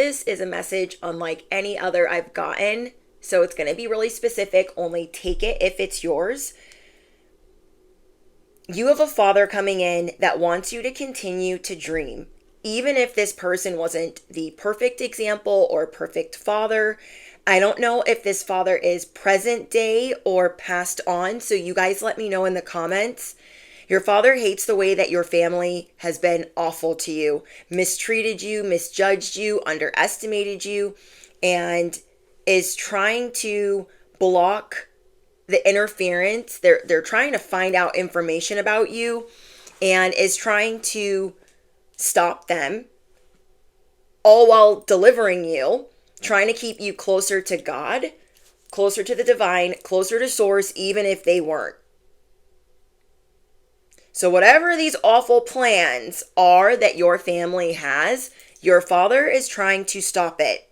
this is a message unlike any other I've gotten. So it's going to be really specific. Only take it if it's yours. You have a father coming in that wants you to continue to dream. Even if this person wasn't the perfect example or perfect father, I don't know if this father is present day or passed on. So you guys let me know in the comments. Your father hates the way that your family has been awful to you, mistreated you, misjudged you, underestimated you, and is trying to block the interference. They're trying to find out information about you and is trying to stop them, all while delivering you, trying to keep you closer to God, closer to the divine, closer to source, even if they weren't. So whatever these awful plans are that your family has, your father is trying to stop it.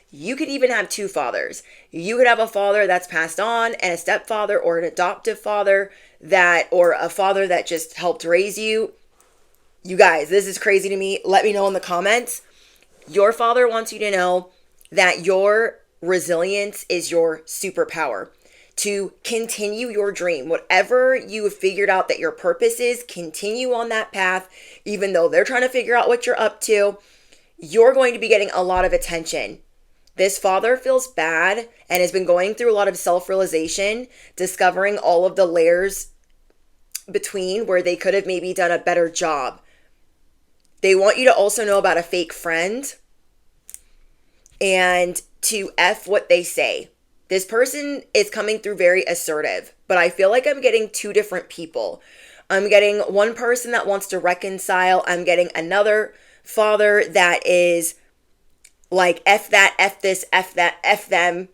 You could even have two fathers. You could have a father that's passed on and a stepfather or an adoptive father or a father that just helped raise you. You guys, this is crazy to me. Let me know in the comments. Your father wants you to know that your resilience is your superpower. To continue your dream. Whatever you have figured out that your purpose is, continue on that path. Even though they're trying to figure out what you're up to, you're going to be getting a lot of attention. This father feels bad and has been going through a lot of self-realization, discovering all of the layers between where they could have maybe done a better job. They want you to also know about a fake friend and to F what they say. This person is coming through very assertive, but I feel like I'm getting two different people. I'm getting one person that wants to reconcile. I'm getting another father that is like F that, F this, F that, F them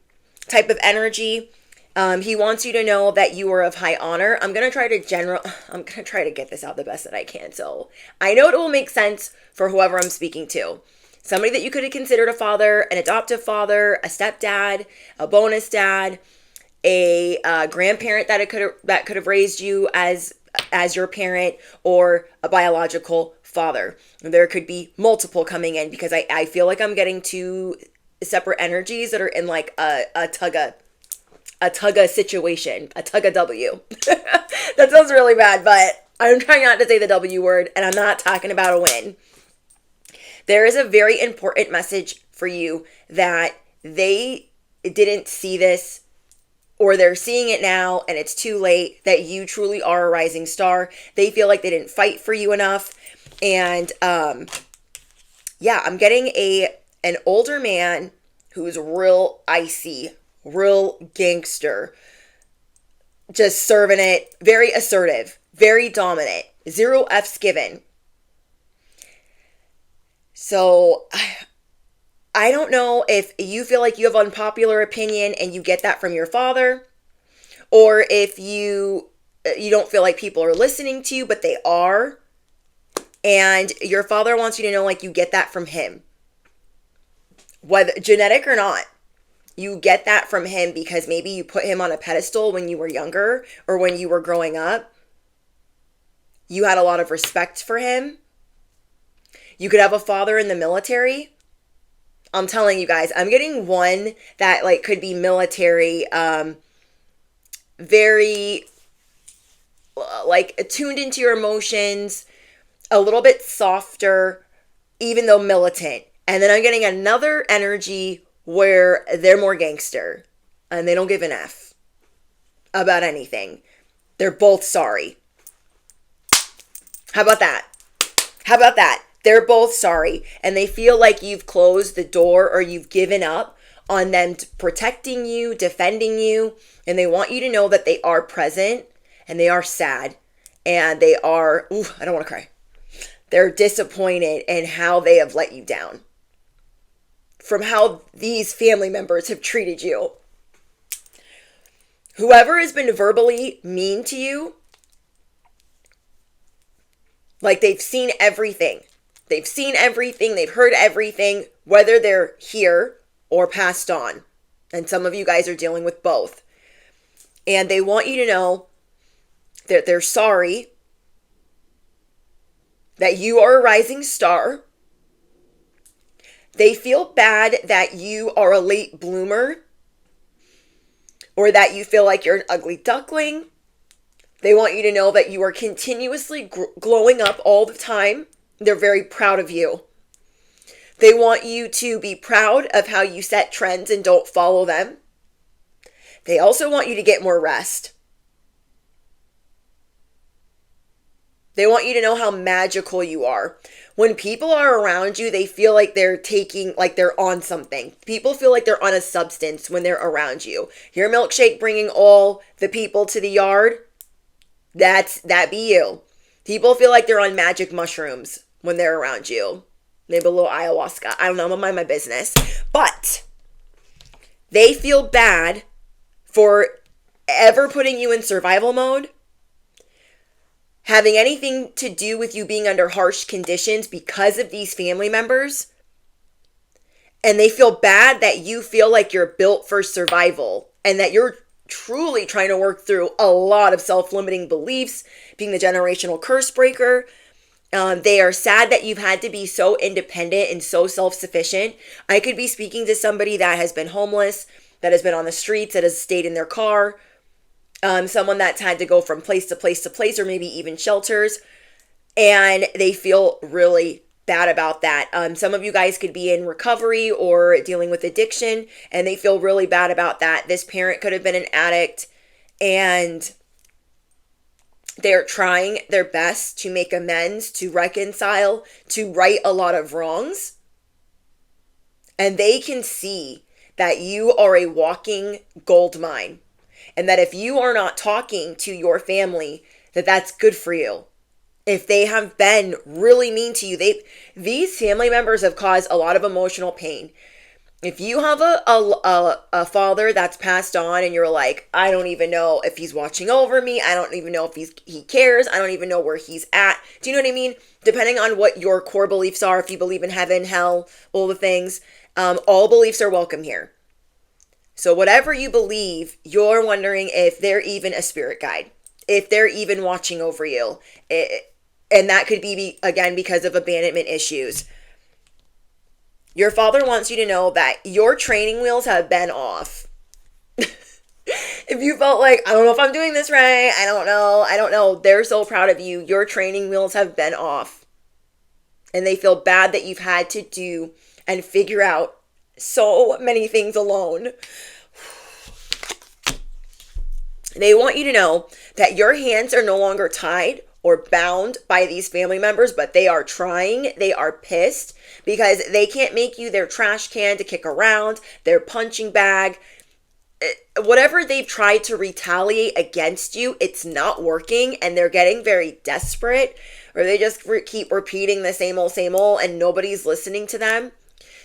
type of energy. He wants you to know that you are of high honor. I'm going to try to get this out the best that I can. So I know it will make sense for whoever I'm speaking to. Somebody that you could have considered a father, an adoptive father, a stepdad, a bonus dad, a grandparent that could have raised you as your parent, or a biological father. There could be multiple coming in because I feel like I'm getting two separate energies that are in like a tugga situation, a tugga W. That sounds really bad, but I'm trying not to say the W word, and I'm not talking about a win. There is a very important message for you that they didn't see this, or they're seeing it now and it's too late, that you truly are a rising star. They feel like they didn't fight for you enough. And I'm getting an older man who's real icy, real gangster, just serving it, very assertive, very dominant, 0 F's given. So I don't know if you feel like you have unpopular opinion and you get that from your father, or if you don't feel like people are listening to you, but they are, and your father wants you to know like you get that from him. Whether genetic or not, you get that from him because maybe you put him on a pedestal when you were younger or when you were growing up. You had a lot of respect for him. You could have a father in the military. I'm telling you guys, I'm getting one that like could be military, very like attuned into your emotions, a little bit softer, even though militant. And then I'm getting another energy where they're more gangster and they don't give an F about anything. They're both sorry. How about that? How about that? They're both sorry, and they feel like you've closed the door or you've given up on them protecting you, defending you, and they want you to know that they are present and they are sad and they are, I don't want to cry. They're disappointed in how they have let you down from how these family members have treated you. Whoever has been verbally mean to you, like they've seen everything. They've seen everything. They've heard everything, whether they're here or passed on. And some of you guys are dealing with both. And they want you to know that they're sorry, that you are a rising star, They feel bad that you are a late bloomer or that you feel like you're an ugly duckling. They want you to know that you are continuously glowing up all the time. They're very proud of you. They want you to be proud of how you set trends and don't follow them. They also want you to get more rest. They want you to know how magical you are. When people are around you, they feel like they're on something. People feel like they're on a substance when they're around you. Your milkshake bringing all the people to the yard, that be you. People feel like they're on magic mushrooms when they're around you. Maybe a little ayahuasca. I don't know. I'm gonna mind my business. But they feel bad for ever putting you in survival mode, having anything to do with you being under harsh conditions because of these family members. And they feel bad that you feel like you're built for survival and that you're truly trying to work through a lot of self-limiting beliefs, being the generational curse breaker. They are sad that you've had to be so independent and so self-sufficient. I could be speaking to somebody that has been homeless, that has been on the streets, that has stayed in their car, someone that's had to go from place to place to place, or maybe even shelters, and they feel really bad about that. Some of you guys could be in recovery or dealing with addiction, and they feel really bad about that. This parent could have been an addict, and they're trying their best to make amends, to reconcile, to right a lot of wrongs. And they can see that you are a walking gold mine. And that if you are not talking to your family, that's good for you. If they have been really mean to you, these family members have caused a lot of emotional pain. If you have a father that's passed on and you're like, I don't even know if he's watching over me. I don't even know if he cares. I don't even know where he's at. Do you know what I mean? Depending on what your core beliefs are, if you believe in heaven, hell, all the things, all beliefs are welcome here. So whatever you believe, you're wondering if they're even a spirit guide, if they're even watching over you. And that could be, again, because of abandonment issues. Your father wants you to know that your training wheels have been off. If you felt like, I don't know if I'm doing this right, I don't know. They're so proud of you. Your training wheels have been off. And they feel bad that you've had to do and figure out so many things alone. They want you to know that your hands are no longer tied or bound by these family members, but they are trying. They are pissed because they can't make you their trash can to kick around, their punching bag. Whatever they've tried to retaliate against you, it's not working, and they're getting very desperate, or they just keep repeating the same old, and nobody's listening to them.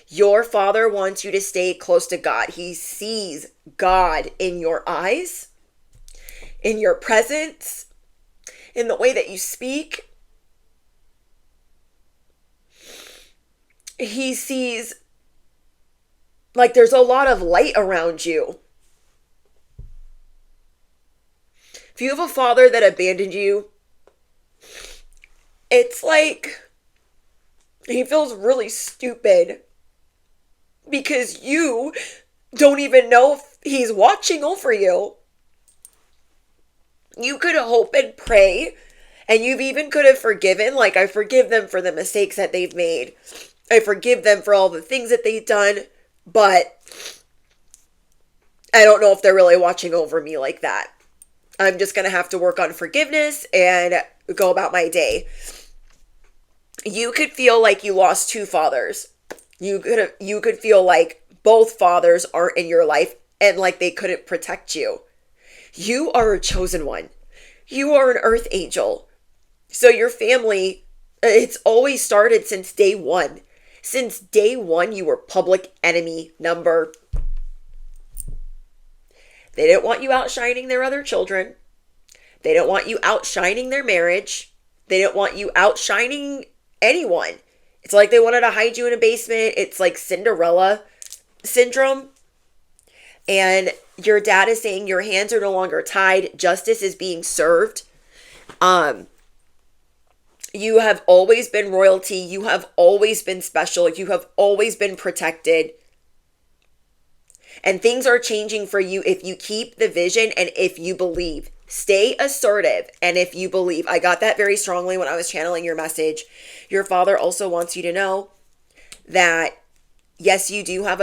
Your father wants you to stay close to God. He sees God in your eyes, in your presence, in the way that you speak. He sees like there's a lot of light around you. If you have a father that abandoned you, it's like he feels really stupid because you don't even know if he's watching over you. You could hope and pray, and you've even could have forgiven, like, I forgive them for the mistakes that they've made. I forgive them for all the things that they've done, but I don't know if they're really watching over me like that. I'm just going to have to work on forgiveness and go about my day. You could feel like you lost two fathers. You could feel like both fathers aren't in your life and like they couldn't protect you. You are a chosen one. You are an earth angel. So your family, it's always started since day one. Since day one, you were public enemy number. They didn't want you outshining their other children. They didn't want you outshining their marriage. They didn't want you outshining anyone. It's like they wanted to hide you in a basement. It's like Cinderella syndrome. And your dad is saying your hands are no longer tied. Justice is being served. You have always been royalty. You have always been special. You have always been protected. And things are changing for you if you keep the vision and if you believe. Stay assertive and if you believe. I got that very strongly when I was channeling your message. Your father also wants you to know that yes, you do have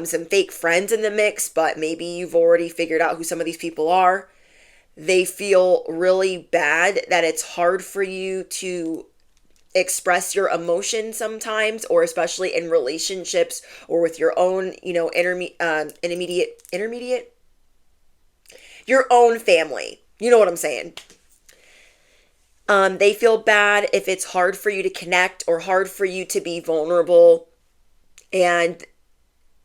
some fake friends in the mix, but maybe you've already figured out who some of these people are. They feel really bad that it's hard for you to express your emotions sometimes, or especially in relationships or with your own, intermediate, your own family. You know what I'm saying? They feel bad if it's hard for you to connect or hard for you to be vulnerable. And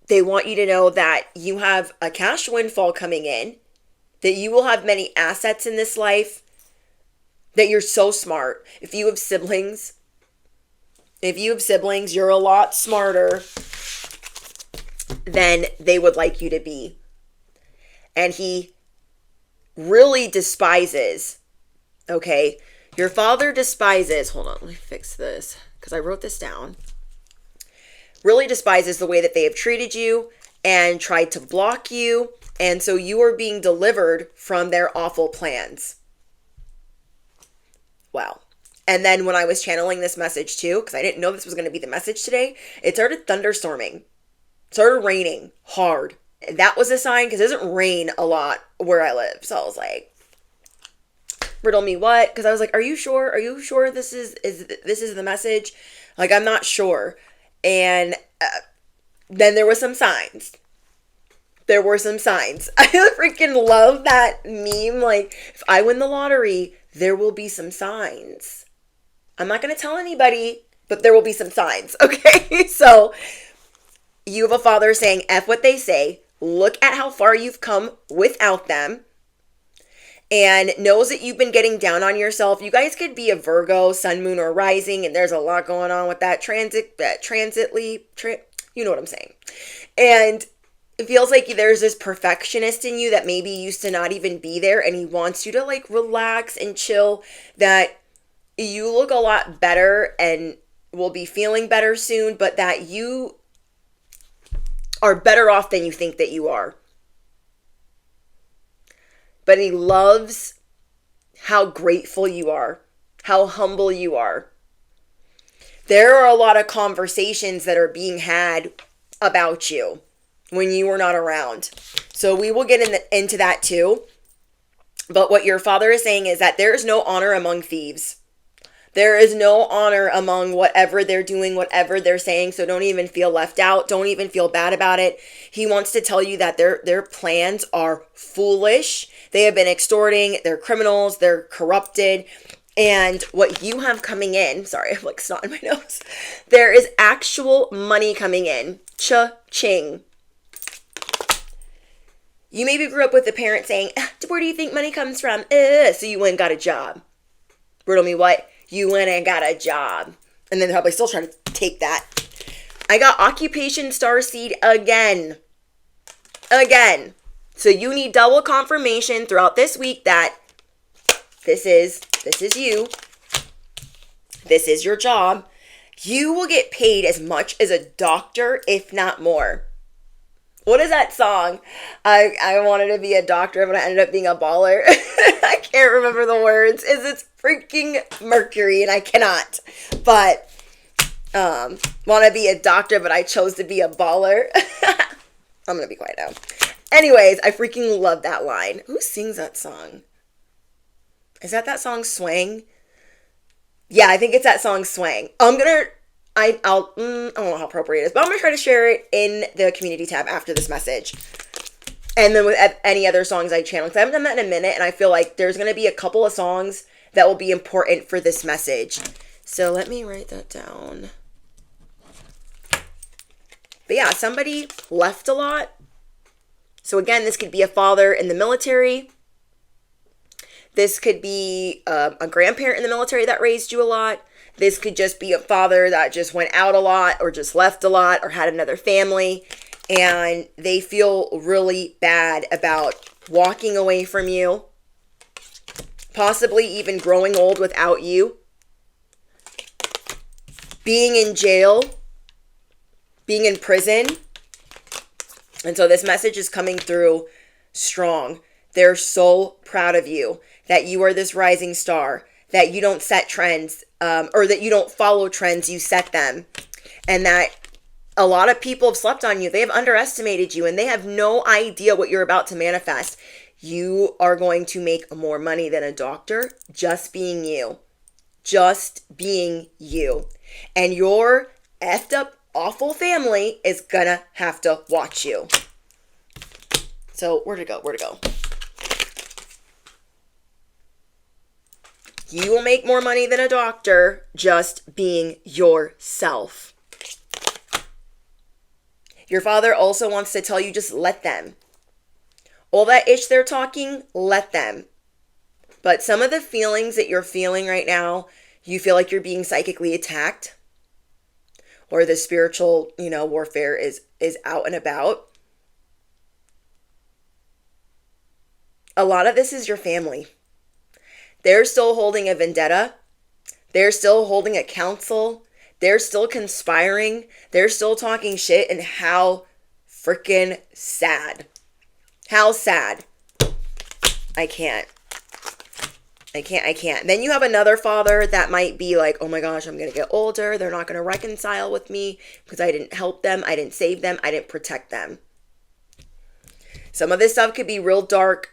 they want you to know that you have a cash windfall coming in, that you will have many assets in this life, that you're so smart. If you have siblings, you're a lot smarter than they would like you to be. And he really despises, okay? Your father despises, hold on, let me fix this because I wrote this down. Really despises the way that they have treated you and tried to block you. And so you are being delivered from their awful plans. Wow. And then when I was channeling this message too, because I didn't know this was going to be the message today, it started thunderstorming. It started raining hard. That was a sign because it doesn't rain a lot where I live. So I was like, riddle me what? Because I was like, are you sure? Are you sure this is the message? Like, I'm not sure. And then there were some signs. I freaking love that meme. Like, if I win the lottery, there will be some signs. I'm not going to tell anybody, but there will be some signs. Okay. So you have a father saying, F what they say. Look at how far you've come without them. And knows that you've been getting down on yourself. You guys could be a Virgo, sun, moon, or rising, and there's a lot going on with that you know what I'm saying. And it feels like there's this perfectionist in you that maybe used to not even be there, and he wants you to like relax and chill, that you look a lot better and will be feeling better soon, but that you are better off than you think that you are. But he loves how grateful you are, how humble you are. There are a lot of conversations that are being had about you when you were not around. So we will get into that too. But what your father is saying is that there is no honor among thieves. There is no honor among whatever they're doing, whatever they're saying. So don't even feel left out. Don't even feel bad about it. He wants to tell you that their plans are foolish. They have been extorting. They're criminals. They're corrupted. And what you have coming in, sorry, I have like snot in my nose. There is actual money coming in. Cha-ching. You maybe grew up with a parent saying, where do you think money comes from? So you went and got a job. Riddle me what? You went and got a job. And then they're probably still trying to take that. I got occupation starseed again. So you need double confirmation throughout this week that this is you. This is your job. You will get paid as much as a doctor, if not more. What is that song? I wanted to be a doctor, but I ended up being a baller. I can't remember the words. It's freaking Mercury, and I cannot. But want to be a doctor, but I chose to be a baller. I'm going to be quiet now. Anyways, I freaking love that line. Who sings that song? Is that song Swang? Yeah, I think it's that song Swang. I don't know how appropriate it is, but I'm going to try to share it in the community tab after this message. And then with any other songs I channel, because I haven't done that in a minute, and I feel like there's going to be a couple of songs that will be important for this message. So let me write that down. But yeah, somebody left a lot. So again, this could be a father in the military. This could be a grandparent in the military that raised you a lot. This could just be a father that just went out a lot or just left a lot or had another family. And they feel really bad about walking away from you. Possibly even growing old without you. being in jail, being in prison. And so this message is coming through strong. They're so proud of you that you are this rising star, that you don't set trends, or that you don't follow trends, you set them. And that a lot of people have slept on you. They have underestimated you and they have no idea what you're about to manifest. You are going to make more money than a doctor just being you. Just being you. And your effed up, awful family is gonna have to watch you. So, where'd it go? You will make more money than a doctor just being yourself. Your father also wants to tell you, just let them. All that ish they're talking, let them. But some of the feelings that you're feeling right now, you feel like you're being psychically attacked, or the spiritual, warfare is out and about. A lot of this is your family. They're still holding a vendetta. They're still holding a council. They're still conspiring. They're still talking shit, and how freaking sad. How sad. I can't. Then you have another father that might be like, oh my gosh, I'm going to get older. They're not going to reconcile with me because I didn't help them. I didn't save them. I didn't protect them. Some of this stuff could be real dark.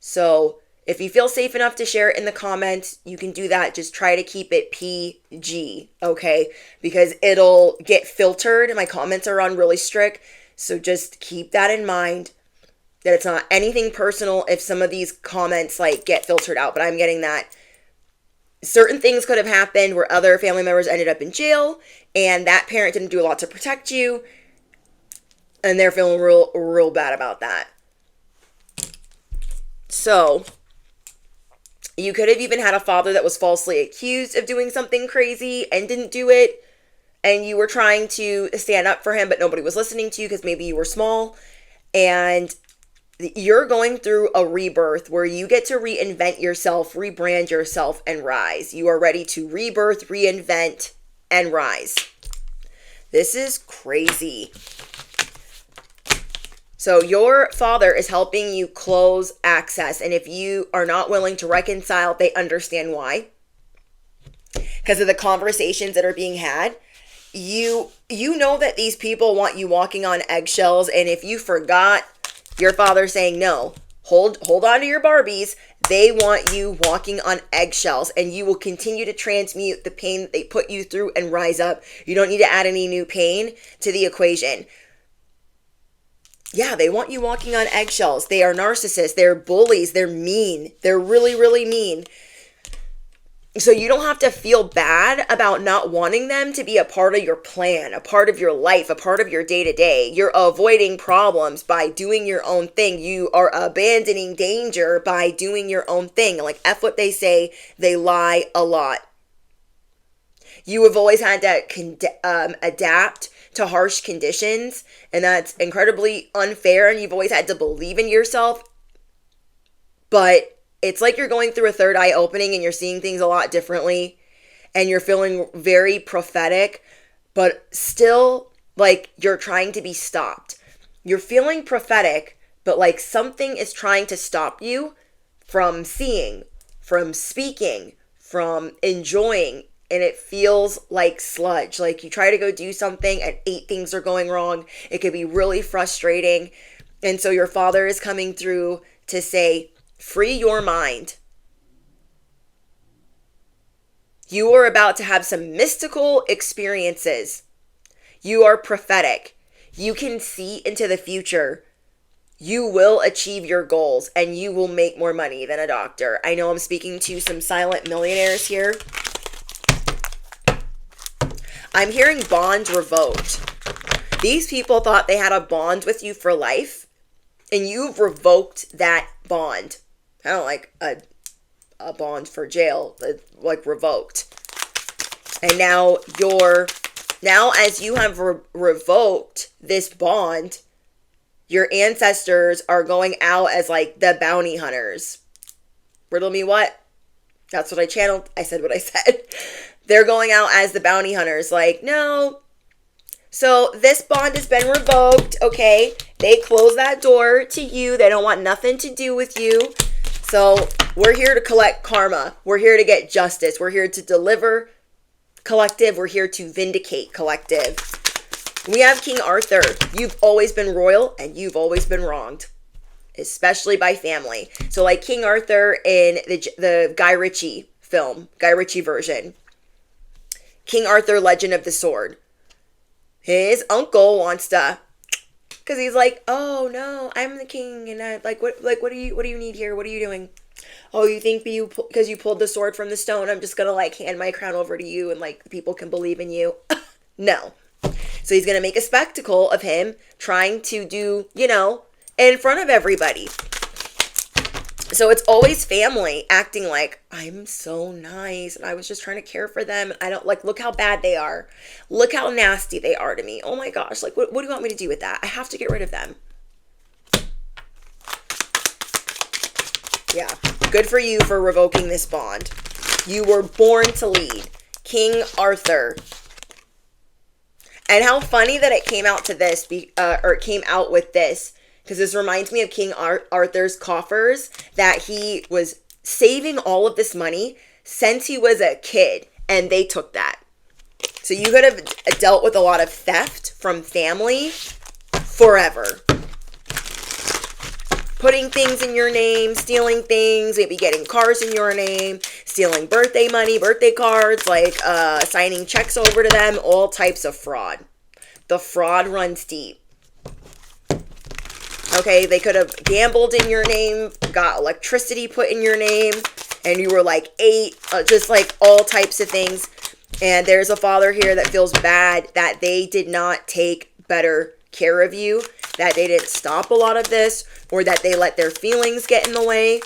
So if you feel safe enough to share it in the comments, you can do that. Just try to keep it PG, okay? Because it'll get filtered. My comments are on really strict. So just keep that in mind, that it's not anything personal if some of these comments get filtered out. But I'm getting that certain things could have happened where other family members ended up in jail and that parent didn't do a lot to protect you. And they're feeling real bad about that. So you could have even had a father that was falsely accused of doing something crazy and didn't do it. And you were trying to stand up for him, but nobody was listening to you because maybe you were small. And you're going through a rebirth where you get to reinvent yourself, rebrand yourself, and rise. You are ready to rebirth, reinvent, and rise. This is crazy. So your father is helping you close access. And if you are not willing to reconcile, they understand why. Because of the conversations that are being had. You know that these people want you walking on eggshells. And if you forgot, your father's saying, no, hold on to your Barbies. They want you walking on eggshells. And you will continue to transmute the pain that they put you through and rise up. You don't need to add any new pain to the equation. Yeah, they want you walking on eggshells. They are narcissists. They're bullies. They're mean. They're really, really mean. So you don't have to feel bad about not wanting them to be a part of your plan, a part of your life, a part of your day-to-day. You're avoiding problems by doing your own thing. You are abandoning danger by doing your own thing. Like, F what they say, they lie a lot. You have always had to adapt to harsh conditions, and that's incredibly unfair, and you've always had to believe in yourself. But it's like you're going through a third eye opening and you're seeing things a lot differently, and you're feeling very prophetic, but still like you're trying to be stopped. You're feeling prophetic, but like something is trying to stop you from seeing, from speaking, from enjoying. And it feels like sludge. Like you try to go do something and 8 things are going wrong. It could be really frustrating. And so your father is coming through to say, free your mind. You are about to have some mystical experiences. You are prophetic. You can see into the future. You will achieve your goals and you will make more money than a doctor. I know I'm speaking to some silent millionaires here. I'm hearing bond revoked. These people thought they had a bond with you for life, and you've revoked that bond. I don't like a bond for jail, like revoked. And now as you have revoked this bond, your ancestors are going out as like the bounty hunters. Riddle me what? That's what I channeled. I said what I said. They're going out as the bounty hunters. Like, no. So this bond has been revoked, okay? They close that door to you. They don't want nothing to do with you. So we're here to collect karma. We're here to get justice. We're here to deliver collective. We're here to vindicate collective. We have King Arthur. You've always been royal and you've always been wronged, especially by family. So like King Arthur in the Guy Ritchie film, Guy Ritchie version. King Arthur, Legend of the Sword. His uncle wants to, because he's like, oh no, I'm the king, and I what do you need here? What are you doing? Oh, you think because you pulled the sword from the stone, I'm just gonna like hand my crown over to you and like people can believe in you? No. So he's gonna make a spectacle of him trying to do, in front of everybody. So it's always family acting like, I'm so nice and I was just trying to care for them. I don't look how bad they are. Look how nasty they are to me. Oh my gosh. Like, what do you want me to do with that? I have to get rid of them. Yeah. Good for you for revoking this bond. You were born to lead. King Arthur. And how funny that it came out to this, or it came out with this. Because this reminds me of King Arthur's coffers, that he was saving all of this money since he was a kid, and they took that. So you could have dealt with a lot of theft from family forever. Putting things in your name, stealing things, maybe getting cars in your name, stealing birthday money, birthday cards, like signing checks over to them, all types of fraud. The fraud runs deep. Okay, they could have gambled in your name, got electricity put in your name, and you were like 8, just like all types of things. And there's a father here that feels bad that they did not take better care of you, that they didn't stop a lot of this, or that they let their feelings get in the way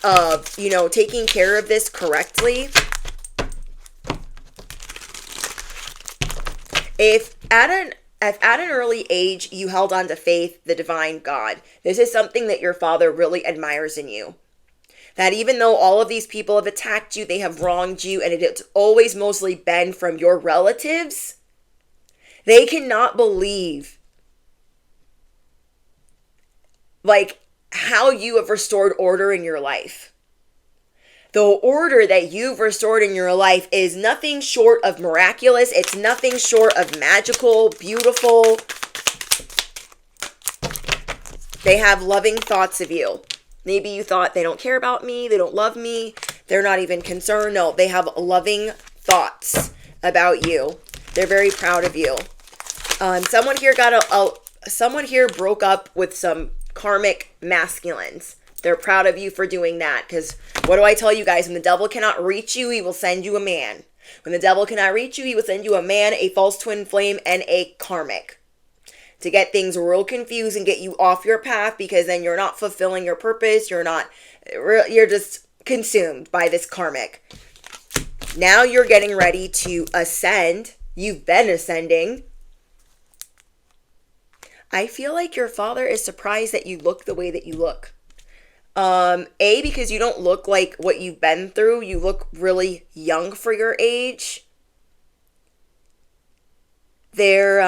of, taking care of this correctly. If at an early age you held on to faith, the divine God, this is something that your father really admires in you. That even though all of these people have attacked you, they have wronged you, and it's always mostly been from your relatives, they cannot believe how you have restored order in your life. The order that you've restored in your life is nothing short of miraculous. It's nothing short of magical, beautiful. They have loving thoughts of you. Maybe you thought they don't care about me, they don't love me, they're not even concerned. No, they have loving thoughts about you. They're very proud of you. Someone here broke up with some karmic masculines. They're proud of you for doing that, because what do I tell you guys? When the devil cannot reach you, he will send you a man. When the devil cannot reach you, he will send you a man, a false twin flame, and a karmic, to get things real confused and get you off your path, because then you're not fulfilling your purpose. You're just consumed by this karmic. Now you're getting ready to ascend. You've been ascending. I feel like your father is surprised that you look the way that you look. Because you don't look like what you've been through. You look really young for your age. They're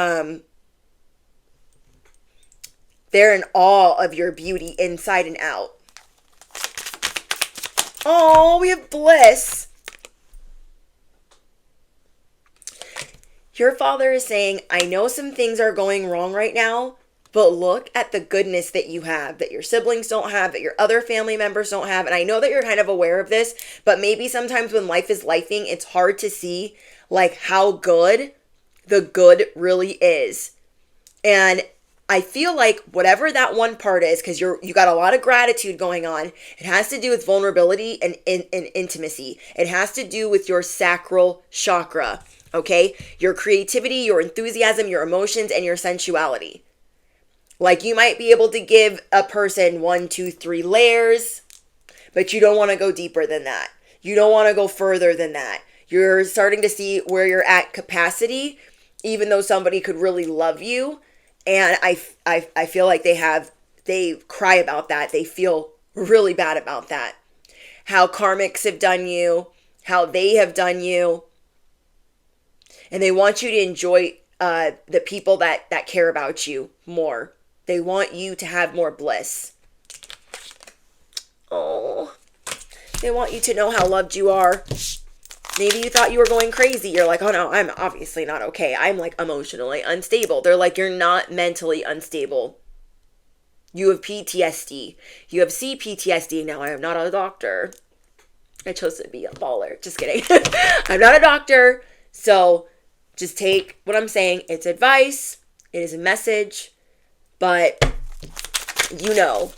in awe of your beauty inside and out. Oh, we have Bliss. Your father is saying, I know some things are going wrong right now, but look at the goodness that you have, that your siblings don't have, that your other family members don't have. And I know that you're kind of aware of this, but maybe sometimes when life is lifing, it's hard to see how good the good really is. And I feel like whatever that one part is, because you got a lot of gratitude going on, it has to do with vulnerability and intimacy. It has to do with your sacral chakra, okay? Your creativity, your enthusiasm, your emotions, and your sensuality. You might be able to give a person 1, 2, 3 layers, but you don't want to go deeper than that. You don't want to go further than that. You're starting to see where you're at capacity, even though somebody could really love you. And I feel like they cry about that. They feel really bad about that. How karmics have done you, how they have done you. And they want you to enjoy the people that care about you more. They want you to have more bliss. Oh, they want you to know how loved you are. Maybe you thought you were going crazy. You're like, oh no, I'm obviously not okay. I'm like emotionally unstable. They're like, you're not mentally unstable. You have PTSD. You have CPTSD. Now, I am not a doctor. I chose to be a baller. Just kidding. I'm not a doctor. So just take what I'm saying. It's advice. It is a message. But you know,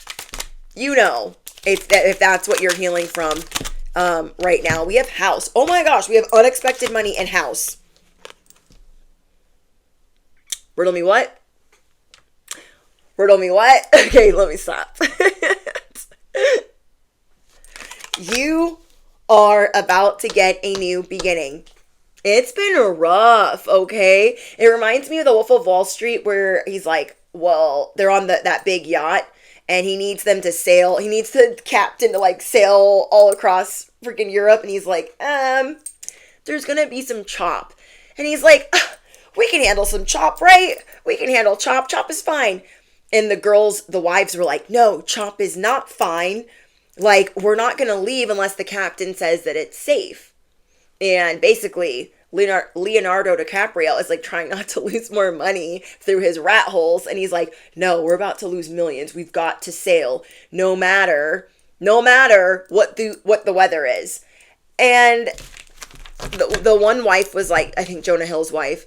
if that's what you're healing from right now. We have house. Oh my gosh, we have unexpected money and house. Riddle me what? Riddle me what? Okay, let me stop. You are about to get a new beginning. It's been rough, okay? It reminds me of the Wolf of Wall Street where he's like, well, they're on that big yacht and he needs them to sail. He needs the captain to like sail all across freaking Europe. And he's like, there's going to be some chop. And he's like, we can handle some chop, right? We can handle chop. Chop is fine. And the wives were like, no, chop is not fine. Like, we're not going to leave unless the captain says that it's safe. And basically, Leonardo DiCaprio is like trying not to lose more money through his rat holes. And he's like, no, we're about to lose millions. We've got to sail no matter what the weather is. And the one wife was like, I think Jonah Hill's wife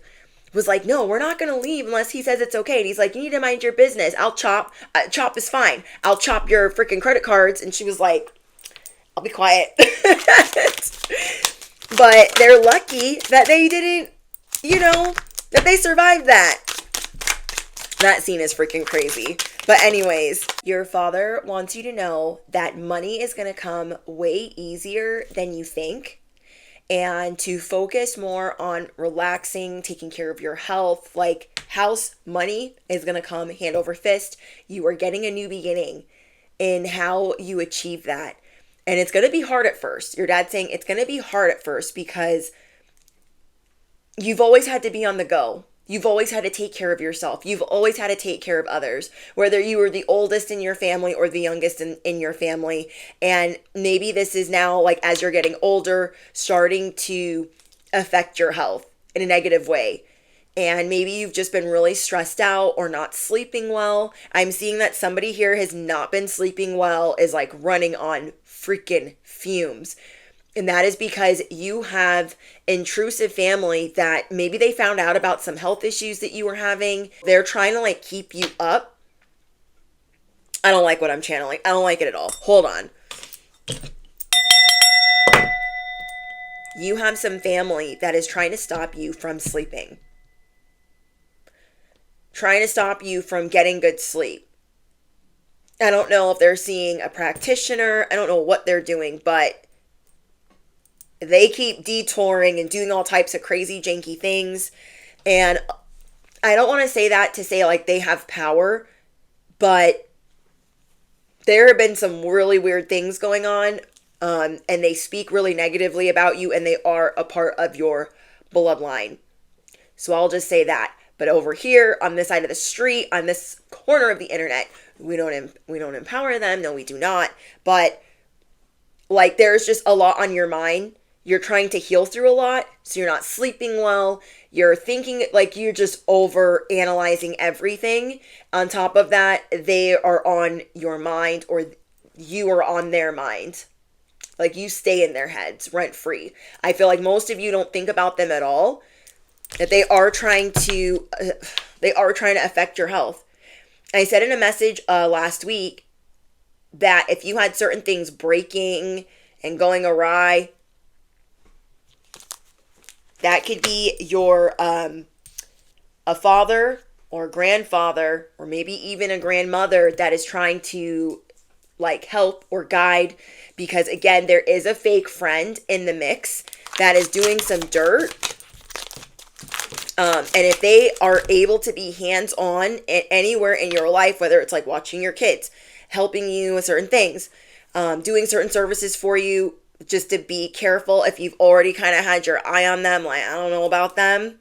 was like, no, we're not going to leave unless he says it's okay. And he's like, you need to mind your business. I'll chop. Chop is fine. I'll chop your freaking credit cards. And she was like, I'll be quiet. But they're lucky that they didn't, that they survived that. That scene is freaking crazy. But anyways, your father wants you to know that money is going to come way easier than you think. And to focus more on relaxing, taking care of your health. Like, house money is going to come hand over fist. You are getting a new beginning in how you achieve that. And it's going to be hard at first. Your dad's saying it's going to be hard at first because you've always had to be on the go. You've always had to take care of yourself. You've always had to take care of others, whether you were the oldest in your family or the youngest in your family. And maybe this is now, like, as you're getting older, starting to affect your health in a negative way. And maybe you've just been really stressed out or not sleeping well. I'm seeing that somebody here has not been sleeping well, is like running on freaking fumes. And that is because you have intrusive family that maybe they found out about some health issues that you were having. They're trying to like keep you up. I don't like what I'm channeling. I don't like it at all. Hold on. You have some family that is trying to stop you from sleeping. Trying to stop you from getting good sleep. I don't know if they're seeing a practitioner. I don't know what they're doing, but they keep detouring and doing all types of crazy, janky things. And I don't want to say that to say like they have power, but there have been some really weird things going on. And they speak really negatively about you, and they are a part of your bloodline. So I'll just say that. But over here on this side of the street, on this corner of the internet, we don't empower them. No, we do not. But like, there's just a lot on your mind. You're trying to heal through a lot, so you're not sleeping well. You're thinking like you're just over analyzing everything. On top of that, they are on your mind, or you are on their mind. Like, you stay in their heads rent free. I feel like most of you don't think about them at all. That they are trying to affect your health. I said in a message last week that if you had certain things breaking and going awry, that could be your a father or grandfather or maybe even a grandmother that is trying to like help or guide, because again, there is a fake friend in the mix that is doing some dirt. And if they are able to be hands-on anywhere in your life, whether it's like watching your kids, helping you with certain things, doing certain services for you, just to be careful if you've already kind of had your eye on them, like, I don't know about them.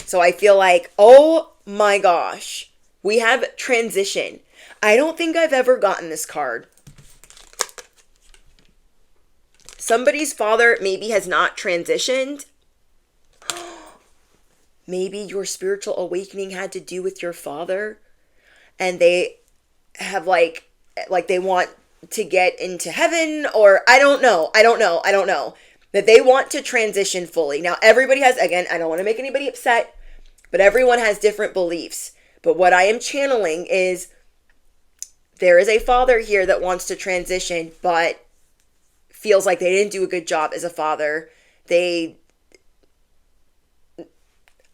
So I feel like, oh my gosh, we have transition. I don't think I've ever gotten this card. Somebody's father maybe has not transitioned. Maybe your spiritual awakening had to do with your father, and they have like they want to get into heaven, or I don't know. That they want to transition fully. Now, everybody has, again, I don't want to make anybody upset, but everyone has different beliefs. But what I am channeling is there is a father here that wants to transition, but feels like they didn't do a good job as a father. They,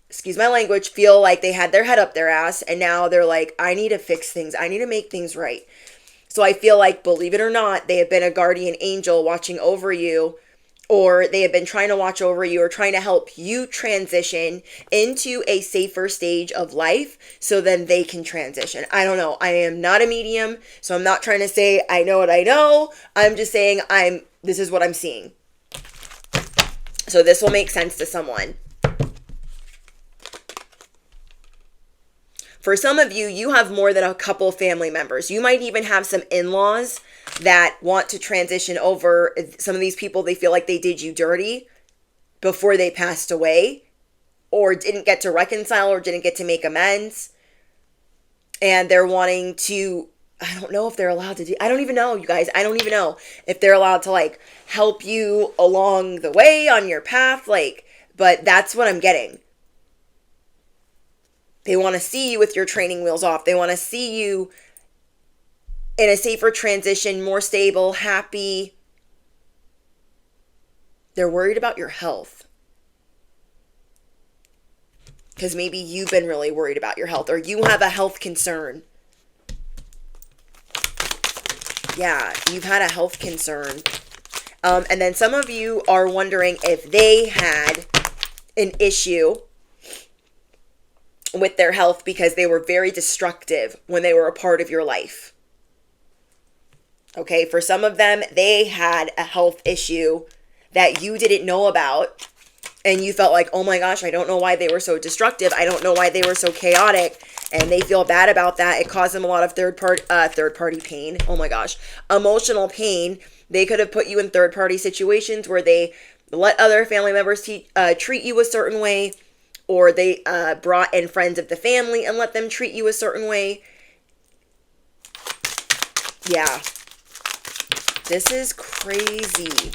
excuse my language, feel like they had their head up their ass, and now they're like, I need to fix things. I need to make things right. So I feel like, believe it or not, they have been a guardian angel watching over you, or they have been trying to watch over you or trying to help you transition into a safer stage of life so then they can transition. I don't know. I am not a medium, so I'm not trying to say I know what I know. I'm just saying this is what I'm seeing. So this will make sense to someone. For some of you, you have more than a couple family members. You might even have some in-laws that want to transition over. Some of these people, they feel like they did you dirty before they passed away, or didn't get to reconcile, or didn't get to make amends. And they're wanting to, I don't know if they're allowed to do, I don't even know, you guys. I don't even know if they're allowed to like help you along the way on your path. Like, but that's what I'm getting. They want to see you with your training wheels off. They want to see you in a safer transition, more stable, happy. They're worried about your health. Because maybe you've been really worried about your health, or you have a health concern. Yeah, you've had a health concern. And then some of you are wondering if they had an issue with their health because they were very destructive when they were a part of your life. Okay, for some of them, they had a health issue that you didn't know about, and you felt like, oh my gosh, I don't know why they were so destructive. I don't know why they were so chaotic, and they feel bad about that. It caused them a lot of third party pain. Oh my gosh, emotional pain. They could have put you in third party situations where they let other family members treat you a certain way, or they brought in friends of the family and let them treat you a certain way. Yeah. This is crazy.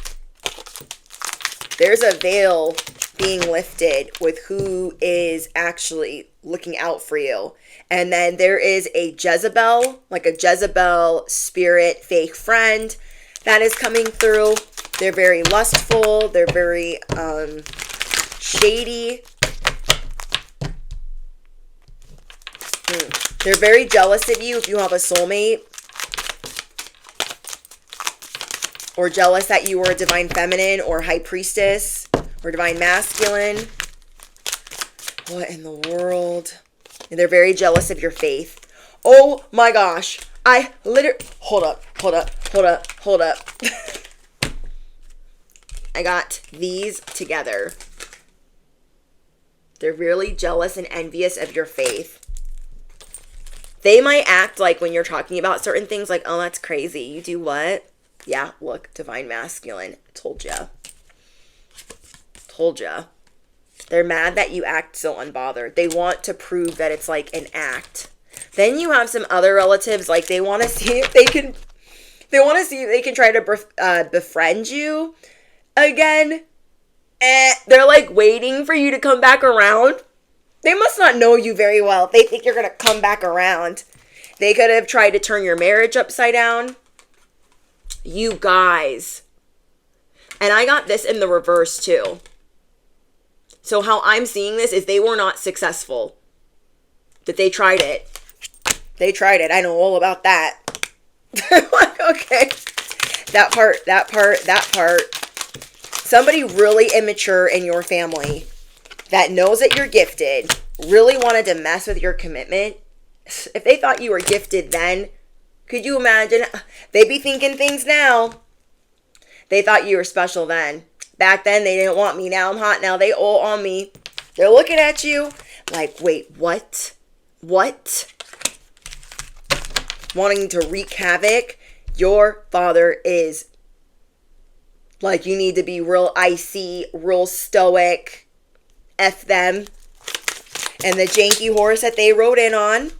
There's a veil being lifted with who is actually looking out for you. And then there is a Jezebel, like a Jezebel spirit fake friend that is coming through. They're very lustful. They're very shady. They're very jealous of you if you have a soulmate. Or jealous that you were a divine feminine or high priestess or divine masculine. What in the world? And they're very jealous of your faith. Oh my gosh. I literally, hold up. I got these together. They're really jealous and envious of your faith. They might act like when you're talking about certain things like, oh, that's crazy. You do what? Yeah, look, divine masculine. Told ya. They're mad that you act so unbothered. They want to prove that it's like an act. Then you have some other relatives, like they want to see if they can try to befriend you again. They're like waiting for you to come back around. They must not know you very well if they think you're going to come back around. They could have tried to turn your marriage upside down. You guys. And I got this in the reverse too. So how I'm seeing this is they were not successful. That they tried it. I know all about that. Okay. That part. Somebody really immature in your family that knows that you're gifted really wanted to mess with your commitment. If they thought you were gifted then, could you imagine? They'd be thinking things now. They thought you were special then. Back then, they didn't want me. Now I'm hot. Now they all on me. They're looking at you like, wait, what? What? Wanting to wreak havoc. Your father is like, you need to be real icy, real stoic. F them. And the janky horse that they rode in on.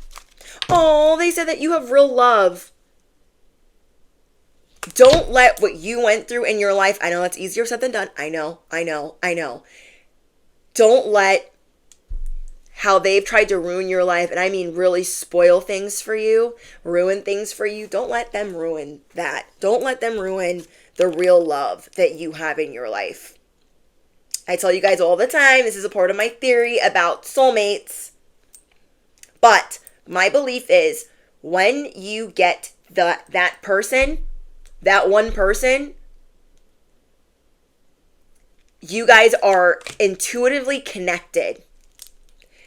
Oh, they said that you have real love. Don't let what you went through in your life, I know that's easier said than done. I know. Don't let how they've tried to ruin your life, and I mean really spoil things for you, ruin things for you. Don't let them ruin that. Don't let them ruin the real love that you have in your life. I tell you guys all the time, this is a part of my theory about soulmates. But my belief is when you get that person, that one person, you guys are intuitively connected.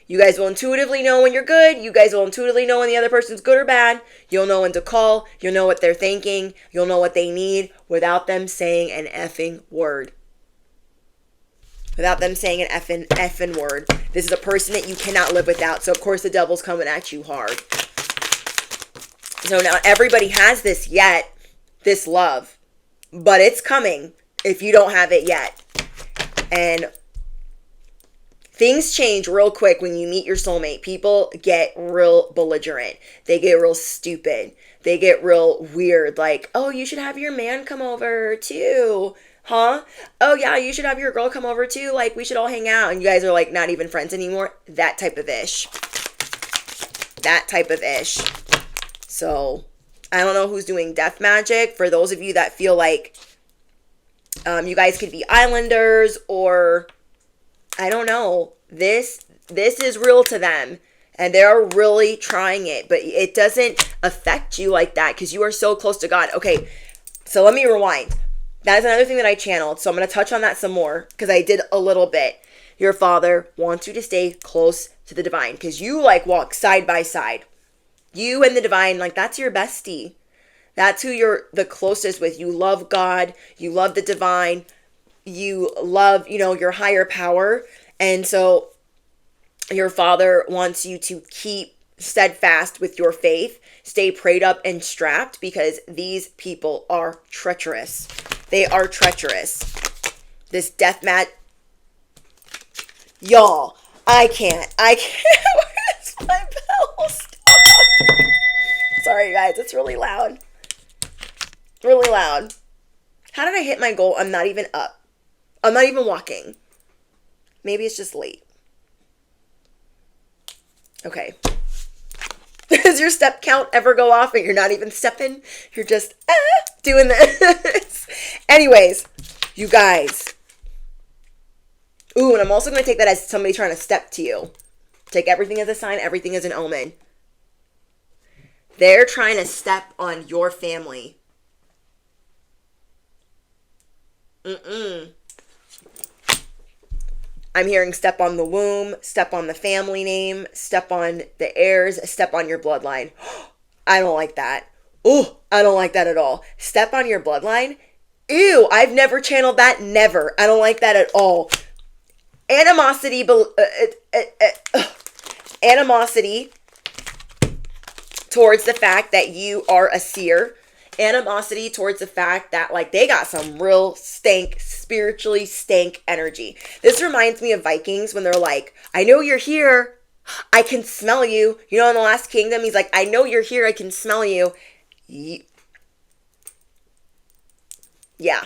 You guys will intuitively know when you're good. You guys will intuitively know when the other person's good or bad. You'll know when to call. You'll know what they're thinking. You'll know what they need without them saying an effing word. Without them saying an effing word. This is a person that you cannot live without. So, of course, the devil's coming at you hard. So, not everybody has this yet. This love. But it's coming if you don't have it yet. And things change real quick when you meet your soulmate. People get real belligerent. They get real stupid. They get real weird. Like, oh, you should have your man come over too. Huh? Oh, yeah, you should have your girl come over too. Like, we should all hang out. And you guys are like not even friends anymore. That type of ish. That type of ish. So, I don't know who's doing death magic. For those of you that feel like you guys could be islanders or I don't know. This is real to them. And they're really trying it. But it doesn't affect you like that because you are so close to God. Okay, so let me rewind. That is another thing that I channeled. So I'm going to touch on that some more because I did a little bit. Your father wants you to stay close to the divine because you like walk side by side. You and the divine, like that's your bestie. That's who you're the closest with. You love God. You love the divine. You love, your higher power. And so your father wants you to keep steadfast with your faith. Stay prayed up and strapped because these people are treacherous. They are treacherous. This death mat. Y'all, I can't. Where's my bell? Stop. Sorry, guys. It's really loud. Really loud. How did I hit my goal? I'm not even up. I'm not even walking. Maybe it's just late. Okay. Does your step count ever go off and you're not even stepping? You're just doing this. Anyways, you guys. Ooh, and I'm also going to take that as somebody trying to step to you. Take everything as a sign, everything as an omen. They're trying to step on your family. I'm hearing step on the womb, step on the family name, step on the heirs, step on your bloodline. I don't like that. Ooh, I don't like that at all. Step on your bloodline? Ew, I've never channeled that. Never. I don't like that at all. Animosity towards the fact that you are a seer. Animosity towards the fact that like they got some real spiritually stank energy. This reminds me of Vikings when they're like, I know you're here. I can smell you. In the Last Kingdom, he's like, I know you're here. I can smell you. Yeah.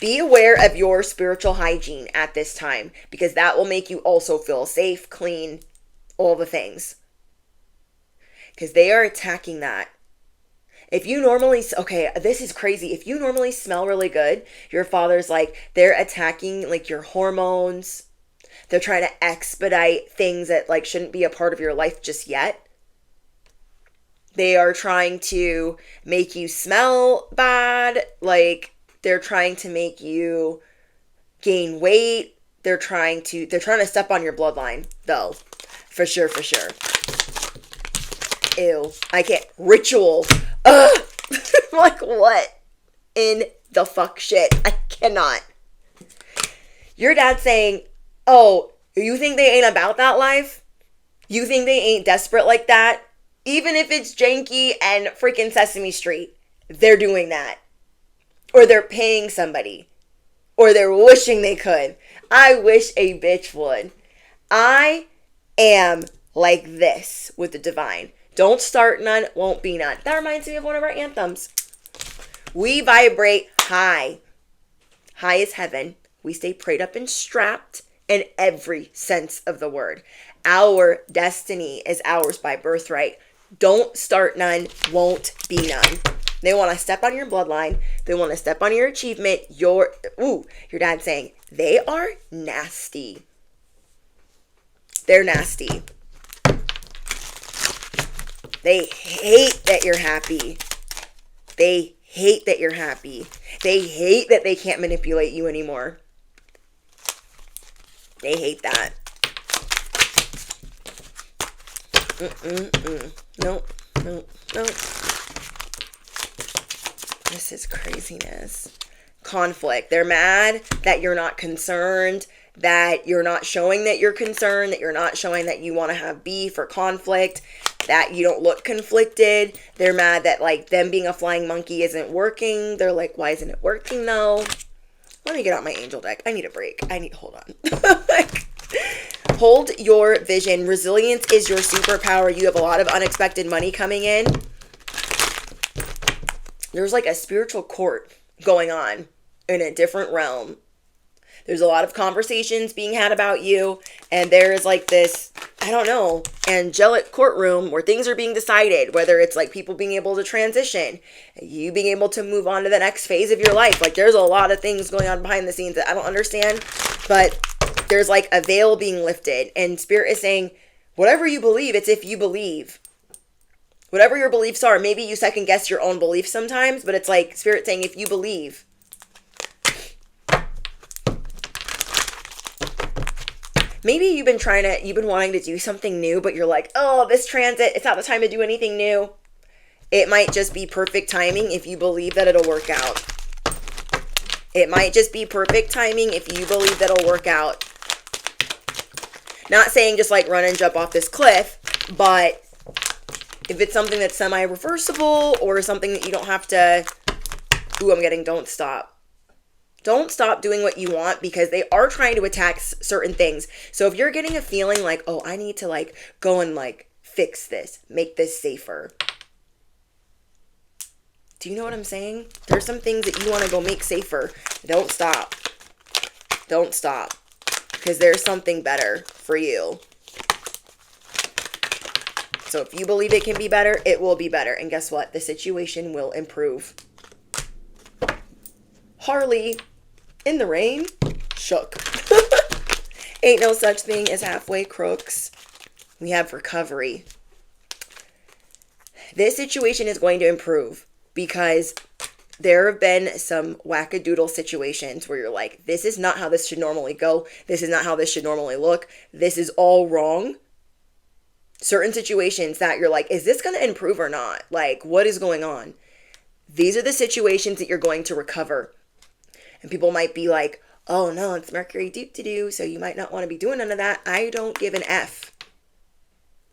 Be aware of your spiritual hygiene at this time because that will make you also feel safe, clean, all the things. Because they are attacking that. If you normally, okay, this is crazy. If you normally smell really good, your father's like, they're attacking like your hormones. They're trying to expedite things that like shouldn't be a part of your life just yet. They are trying to make you smell bad. Like they're trying to make you gain weight. They're trying to step on your bloodline though. For sure. Ew. I can't. Ritual. Ugh. Like what in the fuck shit. I cannot. Your dad saying, oh, you think they ain't about that life? You think they ain't desperate like that? Even if it's janky and freaking Sesame Street, they're doing that. Or they're paying somebody. Or they're wishing they could. I wish a bitch would. I am like this with the divine. Don't start none, won't be none. That reminds me of one of our anthems. We vibrate high. High as heaven. We stay prayed up and strapped in every sense of the word. Our destiny is ours by birthright. Don't start none, won't be none. They want to step on your bloodline. They want to step on your achievement. Your dad's saying, they are nasty. They're nasty. They hate that you're happy. They hate that you're happy. They hate that they can't manipulate you anymore. They hate that. Nope. This is craziness. Conflict. They're mad that you're not concerned, that you're not showing that you're concerned, that you're not showing that you want to have beef or conflict, that you don't look conflicted. They're mad that like them being a flying monkey isn't working. They're like, why isn't it working though? Let me get out my angel deck. I need a break. Hold on. Hold your vision. Resilience is your superpower. You have a lot of unexpected money coming in. There's like a spiritual court going on in a different realm. There's a lot of conversations being had about you. And there's like this, I don't know, angelic courtroom where things are being decided. Whether it's like people being able to transition, you being able to move on to the next phase of your life. Like there's a lot of things going on behind the scenes that I don't understand. But there's like a veil being lifted. And Spirit is saying, whatever you believe, it's if you believe. Whatever your beliefs are, maybe you second guess your own beliefs sometimes, but it's like Spirit saying, if you believe. Maybe you've been wanting to do something new, but you're like, oh, this transit, it's not the time to do anything new. It might just be perfect timing if you believe that it'll work out. It might just be perfect timing if you believe that it'll work out. Not saying just like run and jump off this cliff, but if it's something that's semi-reversible or something that you don't have to, don't stop. Don't stop doing what you want because they are trying to attack certain things. So if you're getting a feeling like, oh, I need to like go and like fix this, make this safer. Do you know what I'm saying? There's some things that you want to go make safer. Don't stop. Don't stop. Because there's something better for you. So if you believe it can be better, it will be better. And guess what? The situation will improve. Harley, in the rain, shook. Ain't no such thing as halfway crooks. We have recovery. This situation is going to improve because there have been some wackadoodle situations where you're like, this is not how this should normally go. This is not how this should normally look. This is all wrong. Certain situations that you're like, is this going to improve or not? Like, what is going on? These are the situations that you're going to recover. And people might be like, oh no, it's Mercury doo-doo-doo, so you might not want to be doing none of that. I don't give an F.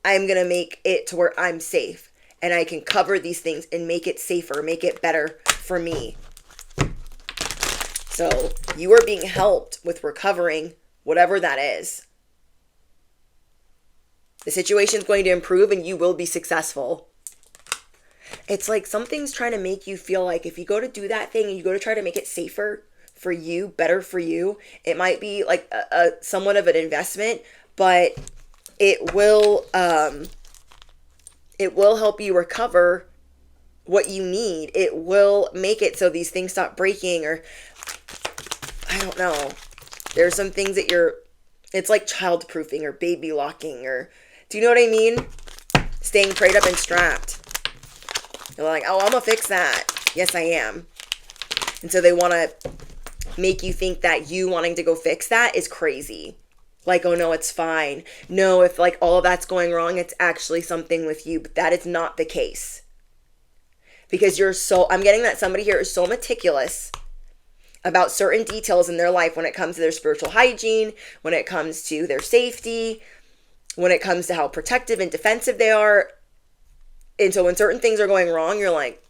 I'm going to make it to where I'm safe. And I can cover these things and make it safer, make it better for me. So you are being helped with recovering whatever that is. The situation is going to improve and you will be successful. It's like something's trying to make you feel like if you go to do that thing and you go to try to make it safer for you, better for you, it might be like a somewhat of an investment, but it will help you recover what you need. It will make it so these things stop breaking, or I don't know. There's some things that it's like child-proofing or baby locking, or do you know what I mean? Staying prayed up and strapped. They're like, oh, I'm gonna fix that. Yes, I am. And so they want to make you think that you wanting to go fix that is crazy. Like, oh no, it's fine. No, if like all of that's going wrong, it's actually something with you. But that is not the case. Because I'm getting that somebody here is so meticulous about certain details in their life when it comes to their spiritual hygiene, when it comes to their safety, when it comes to how protective and defensive they are. And so when certain things are going wrong, you're like,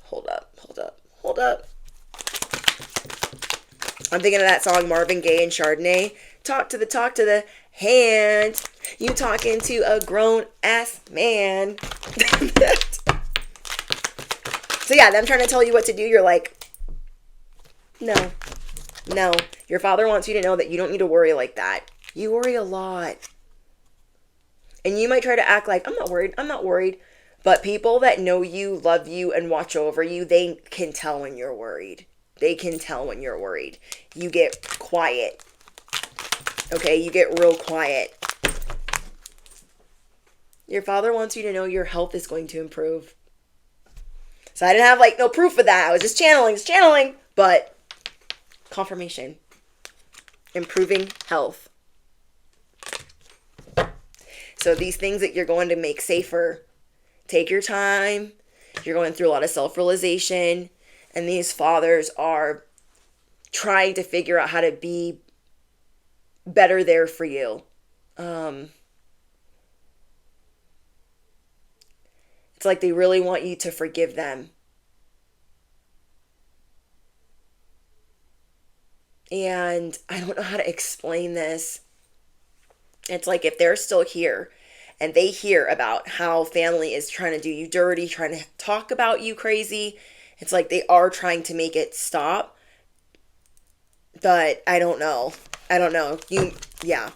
hold up, hold up, hold up. I'm thinking of that song Marvin Gaye and Chardonnay. Talk to the hand. You talking to a grown ass man. So yeah, them trying to tell you what to do, you're like, no. Your father wants you to know that you don't need to worry like that. You worry a lot. And you might try to act like, I'm not worried. But people that know you, love you, and watch over you, they can tell when you're worried. They can tell when you're worried. You get quiet. Okay, you get real quiet. Your father wants you to know your health is going to improve. So I didn't have no proof of that. I was just channeling. But confirmation. Improving health. So these things that you're going to make safer, take your time. You're going through a lot of self-realization. And these fathers are trying to figure out how to be better there for you. It's like they really want you to forgive them. And I don't know how to explain this. It's like if they're still here and they hear about how family is trying to do you dirty, trying to talk about you crazy, it's like they are trying to make it stop. But I don't know. Yeah.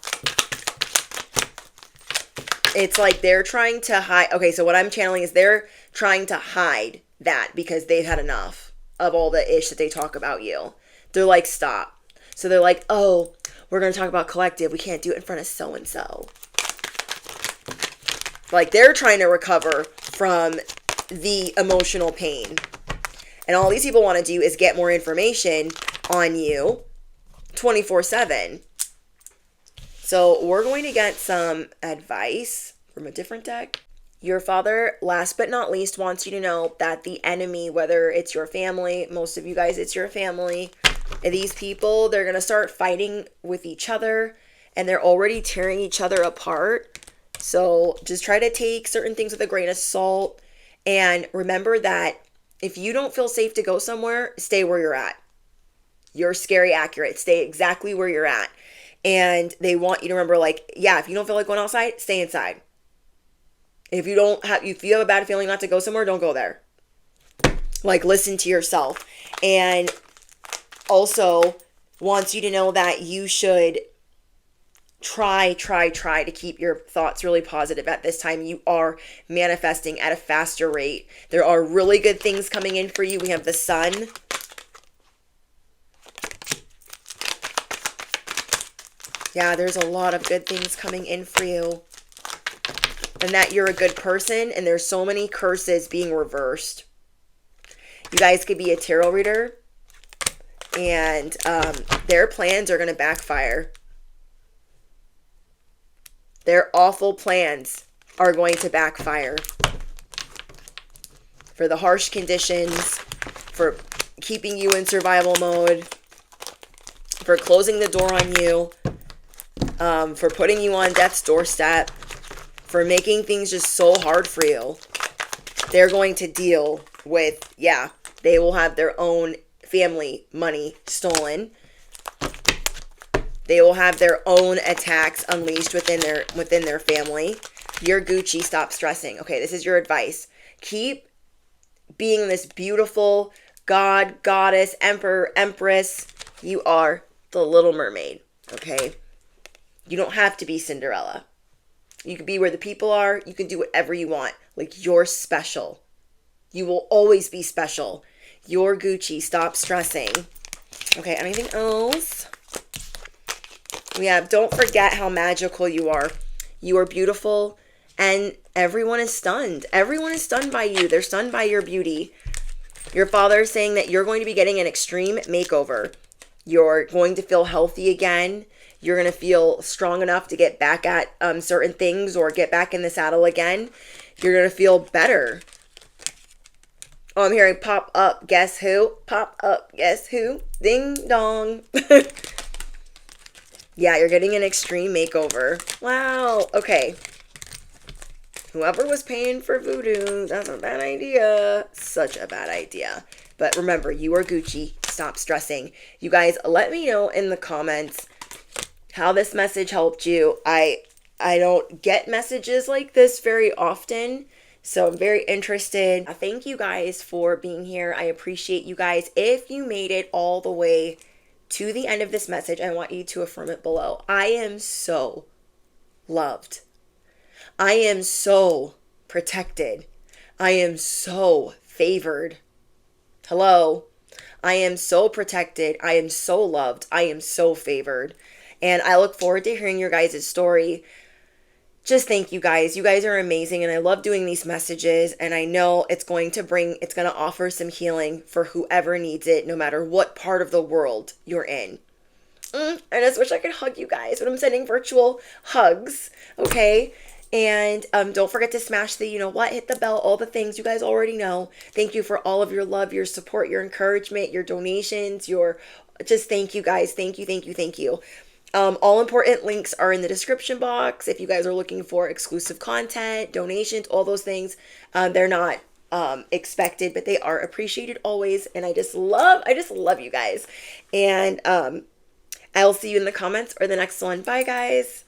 It's like they're trying to hide. Okay, so what I'm channeling is they're trying to hide that because they've had enough of all the ish that they talk about you. They're like, stop. So they're like, oh, we're going to talk about collective. We can't do it in front of so-and-so. Like they're trying to recover from the emotional pain. And all these people want to do is get more information on you 24/7. So we're going to get some advice from a different deck. Your father, last but not least, wants you to know that the enemy, whether it's your family, most of you guys, it's your family, these people, they're going to start fighting with each other and they're already tearing each other apart. So just try to take certain things with a grain of salt and remember that if you don't feel safe to go somewhere, stay where you're at. You're scary accurate. Stay exactly where you're at. And they want you to remember, if you don't feel like going outside, stay inside. If you have a bad feeling not to go somewhere, don't go there. Listen to yourself. And also wants you to know that you should try to keep your thoughts really positive at this time. You are manifesting at a faster rate. There are really good things coming in for you. We have the sun. Yeah, there's a lot of good things coming in for you. And that you're a good person and there's so many curses being reversed. You guys could be a tarot reader and their plans are going to backfire. Their awful plans are going to backfire. For the harsh conditions, for keeping you in survival mode, for closing the door on you, for putting you on death's doorstep, for making things just so hard for you. They're going to deal with, they will have their own family money stolen. They will have their own attacks unleashed within their family. You're Gucci, stop stressing. Okay, this is your advice. Keep being this beautiful god, goddess, emperor, empress. You are the Little Mermaid, okay? You don't have to be Cinderella. You can be where the people are. You can do whatever you want. You're special. You will always be special. You're Gucci. Stop stressing. Okay, anything else? We have, don't forget how magical you are. You are beautiful, and everyone is stunned. Everyone is stunned by you. They're stunned by your beauty. Your father is saying that you're going to be getting an extreme makeover. You're going to feel healthy again. You're going to feel strong enough to get back at certain things or get back in the saddle again. You're going to feel better. Oh, I'm hearing pop up, guess who? Pop up, guess who? Ding dong. Yeah, you're getting an extreme makeover. Wow. Okay. Whoever was paying for voodoo, that's a bad idea. Such a bad idea. But remember, you are Gucci. Stop stressing. You guys, let me know in the comments how this message helped you. I don't get messages like this very often, so I'm very interested. Thank you guys for being here. I appreciate you guys. If you made it all the way to the end of this message, I want you to affirm it below. I am so loved. I am so protected. I am so favored. Hello. I am so protected. I am so loved. I am so favored. And I look forward to hearing your guys' story. Just thank you guys. You guys are amazing. And I love doing these messages. And I know it's going to offer some healing for whoever needs it, no matter what part of the world you're in. I just wish I could hug you guys, but I'm sending virtual hugs. Okay. And don't forget to smash the, hit the bell, all the things you guys already know. Thank you for all of your love, your support, your encouragement, your donations, just thank you guys. Thank you, thank you, thank you. All important links are in the description box. If you guys are looking for exclusive content, donations, all those things, they're not expected, but they are appreciated always. And I just love you guys. And I'll see you in the comments or the next one. Bye, guys.